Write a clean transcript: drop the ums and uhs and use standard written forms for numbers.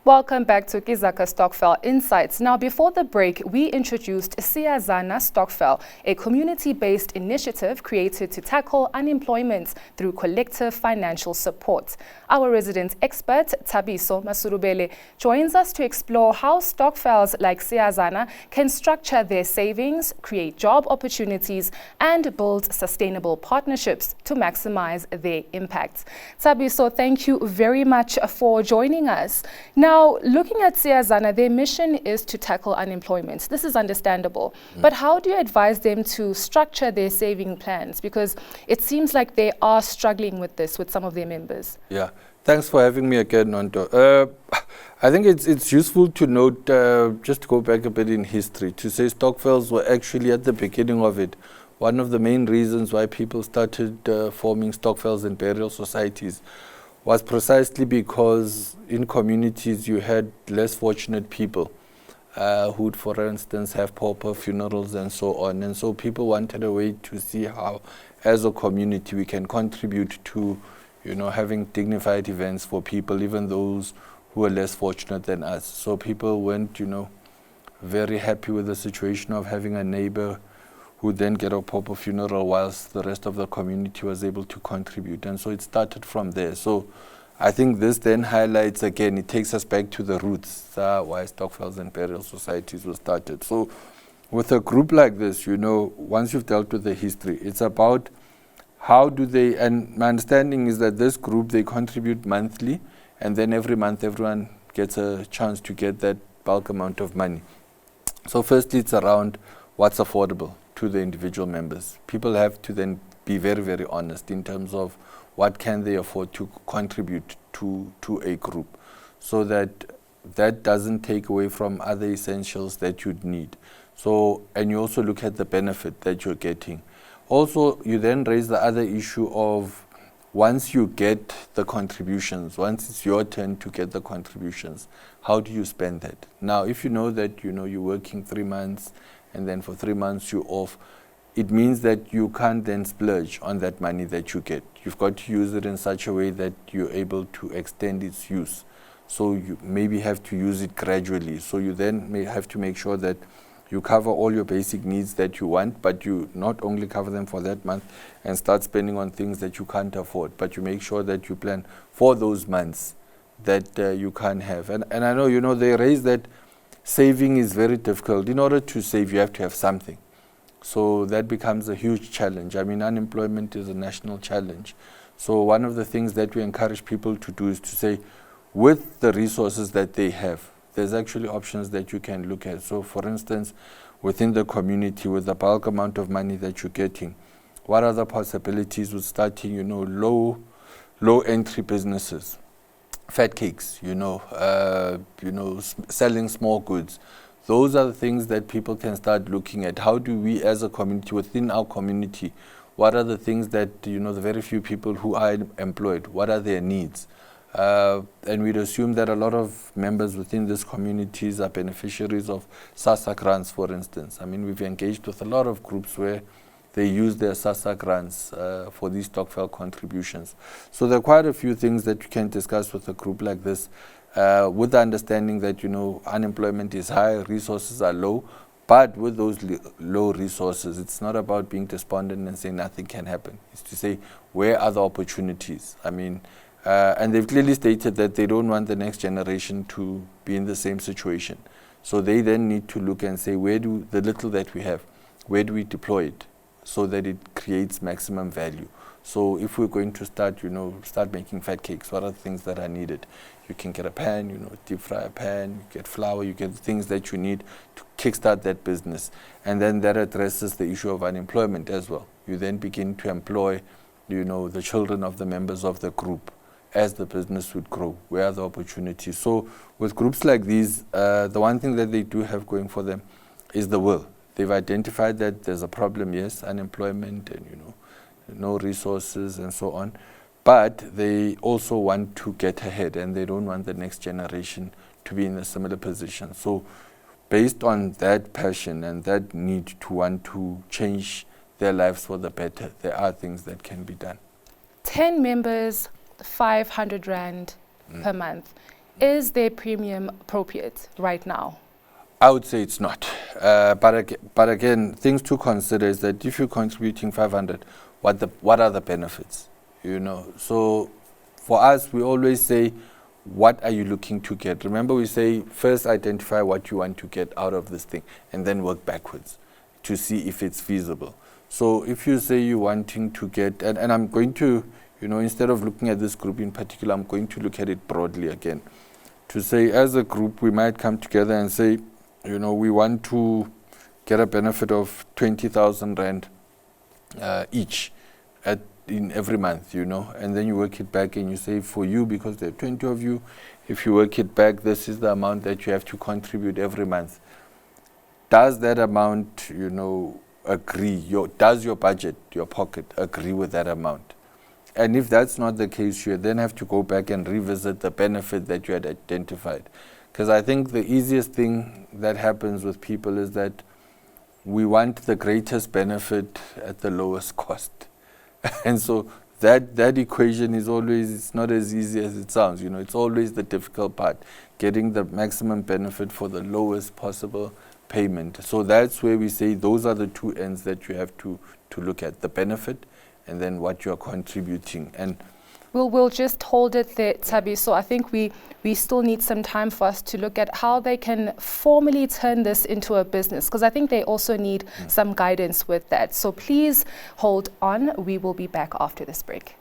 Welcome back to Zaka Stokvel Insights. Now, before the break, we introduced Siyazana Stokvel, a community-based initiative created to tackle unemployment through collective financial support. Our resident expert, Thabiso Masurubele, joins us to explore how Stokvels like Siyazana can structure their savings, create job opportunities, and build sustainable partnerships to maximize their impact. Thabiso, thank you very much for joining us. Now, looking at Siyazana, their mission is to tackle unemployment. This is understandable. But how do you advise them to structure their saving plans? Because it seems like they are struggling with this with some of their members. Yeah, thanks for having me again, Nonto. I think it's useful to note, just to go back a bit in history, to say Stokvels were actually at the beginning of it. One of the main reasons why people started forming Stokvels and burial societies was precisely because in communities you had less fortunate people who would, for instance, have pauper funerals and so on. And so people wanted a way to see how, as a community, we can contribute to, having dignified events for people, even those who are less fortunate than us. So people weren't, very happy with the situation of having a neighbor who then get a pauper funeral whilst the rest of the community was able to contribute. And so it started from there. So I think this then highlights, again, it takes us back to the roots, why Stokvels and burial societies were started. So with a group like this, once you've dealt with the history, it's about how do they, and my understanding is that this group, they contribute monthly, and then every month everyone gets a chance to get that bulk amount of money. So firstly, it's around what's affordable to the individual members. People have to then be very, very honest in terms of what can they afford to contribute to a group, so that doesn't take away from other essentials that you'd need. So, and you also look at the benefit that you're getting. Also, you then raise the other issue of once you get the contributions, once it's your turn to get the contributions, how do you spend that? Now, if you know that you're working 3 months and then for 3 months you're off, it means that you can't then splurge on that money that you get. You've got to use it in such a way that you're able to extend its use. So you maybe have to use it gradually. So you then may have to make sure that you cover all your basic needs that you want, but you not only cover them for that month and start spending on things that you can't afford, but you make sure that you plan for those months that you can't have. And I know, they raise that saving is very difficult. In order to save, you have to have something. So that becomes a huge challenge. I mean, unemployment is a national challenge. So one of the things that we encourage people to do is to say, with the resources that they have, there's actually options that you can look at. So for instance, within the community, with the bulk amount of money that you're getting, what are the possibilities with starting, low entry businesses, fat cakes, selling small goods. Those are the things that people can start looking at. How do we as a community, within our community, what are the things that, the very few people who are employed, what are their needs? And we'd assume that a lot of members within these communities are beneficiaries of SASSA grants, for instance. I mean, we've engaged with a lot of groups where they use their SASSA grants for these Stokvel contributions. So there are quite a few things that you can discuss with a group like this, with the understanding that, unemployment is high, resources are low, but with those low resources, it's not about being despondent and saying nothing can happen. It's to say, where are the opportunities? I mean, and they've clearly stated that they don't want the next generation to be in the same situation. So they then need to look and say, where do the little that we have, where do we deploy it so that it creates maximum value? So if we're going to start making fat cakes, what are the things that are needed? You can get a pan, deep fry a pan, you get flour, you get the things that you need to kickstart that business. And then that addresses the issue of unemployment as well. You then begin to employ, the children of the members of the group as the business would grow. Where are the opportunities? So with groups like these, the one thing that they do have going for them is the will. They've identified that there's a problem, yes, unemployment and, no resources and so on. But they also want to get ahead, and they don't want the next generation to be in a similar position. So based on that passion and that need to want to change their lives for the better, there are things that can be done. 10 members, 500 Rand per month. Is their premium appropriate right now? I would say it's not. But again, things to consider is that if you're contributing 500, what are the benefits? You know, so for us, we always say, what are you looking to get? Remember, we say first identify what you want to get out of this thing, and then work backwards to see if it's feasible. So if you say you're wanting to get, and I'm going to, you know, instead of looking at this group in particular, I'm going to look at it broadly again. To say, as a group, we might come together and say, you know, we want to get a benefit of 20,000 Rand each in every month, you know, and then you work it back and you say, for you, because there are 20 of you, if you work it back, this is the amount that you have to contribute every month. Does that amount, you know, agree? Does your budget, your pocket, agree with that amount? And if that's not the case, you then have to go back and revisit the benefit that you had identified. Because I think the easiest thing that happens with people is that we want the greatest benefit at the lowest cost. And so that equation is always, it's not as easy as it sounds. You know, it's always the difficult part, getting the maximum benefit for the lowest possible payment. So that's where we say those are the two ends that you have to look at, the benefit and then what you're contributing. And We'll just hold it there, Tabi. So I think we still need some time for us to look at how they can formally turn this into a business, because I think they also need some guidance with that. So please hold on. We will be back after this break.